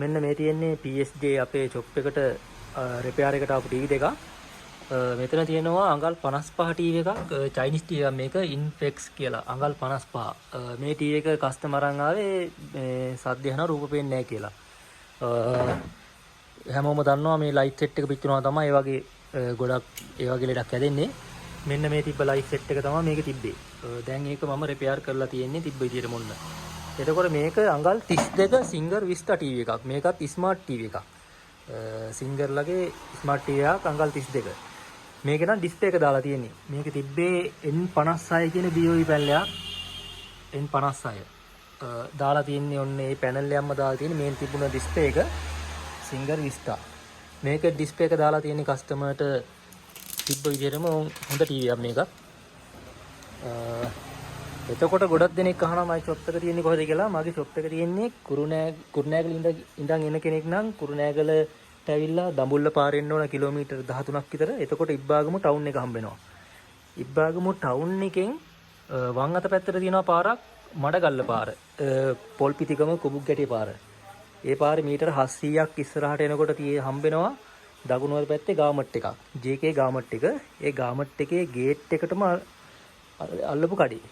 මෙන්න මේ තියෙන්නේ PSG අපේ shop එකට repair එකට ආපු TV දෙකක්. මෙතන තියෙනවා අඟල් 55 TV එකක් Chinese TV එකක් මේක Inflex කියලා. අඟල් 55. මේ TV එක කස්ටමර් අරන් ආවේ මේ සද්ද යනවා රූප පේන්නේ නැහැ කියලා. හැමෝම දන්නවා මේ ලයිට් සෙට් එක පිච්චෙනවා තමයි ඒ වගේ ගොඩක් ඒ වගේ ලෙඩක් හැදෙන්නේ. මෙන්න මේ තිබ්බ ලයිට් සෙට් එක තමයි මේක තිබ්බේ. දැන් ඒක මම repair කරලා තියෙන්නේ තිබ්බ විදියට මොන්න. එතකොට මේක අඟල් 32 සිංගර් විස්ටා TV එකක්. මේකත් ස්මාර්ට් TV එකක්. සිංගර් ලගේ ස්මාර්ට් TV එකක් අඟල් 32. මේක නම් ඩිස්ප්ලේ එක දාලා තියෙන්නේ. මේක තිබ්බේ N56 කියන BOE පැනලයක්. N56. දාලා තියෙන්නේ ඔන්න මේ පැනල් එකක්ම දාලා තියෙන්නේ මේන් තිබුණ ඩිස්ප්ලේ එක සිංගර් විස්ටා. මේක ඩිස්ප්ලේ එක දාලා තියෙන්නේ කස්ටමර්ට තිබ්බ විදිහටම හොඳ TV එකක් මේක. එතකොට ගොඩක් දෙනෙක් අහනවා මගේ shop එක තියෙන්නේ කොහෙද කියලා. මගේ shop එක තියෙන්නේ කුරුණෑගල ඉඳන් එන කෙනෙක් නම් කුරුණෑගලට ඇවිල්ලා දඹුල්ල පාරෙන් යන්න ඕන කිලෝමීටර් 13ක් විතර. එතකොට ඉබ්බාගමු ටවුන් එක හම්බ වෙනවා. ඉබ්බාගමු ටවුන් එකෙන් වම් අත පැත්තට තියෙනවා පාරක් මඩගල්ල පාර. පොල්පිටිගම කුඹුගැටිය පාර. ඒ පාරේ මීටර 700ක් ඉස්සරහට එනකොට හම්බ වෙනවා දකුණු අත පැත්තේ ගාමට් එකක්. JK ගාමට් එක. ඒ ගාමට් එකේ ගේට් එකටම අල්ලපු කඩේ.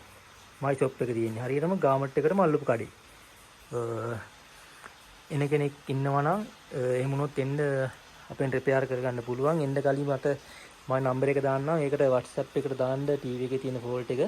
මයි shop එක තියෙන්නේ හරියටම ගාමට් එකටම අල්ලපු කඩේ. එන කෙනෙක් ඉන්නවා නම් එහෙම වුණොත් එන්න අපෙන් රිපෙයාර් කරගන්න පුළුවන්. එන්න කලින් මට මගේ නම්බර් එක දාන්නම්. ඒකට WhatsApp එකට දාන්න TV එකේ තියෙන ෆෝල්ට් එක.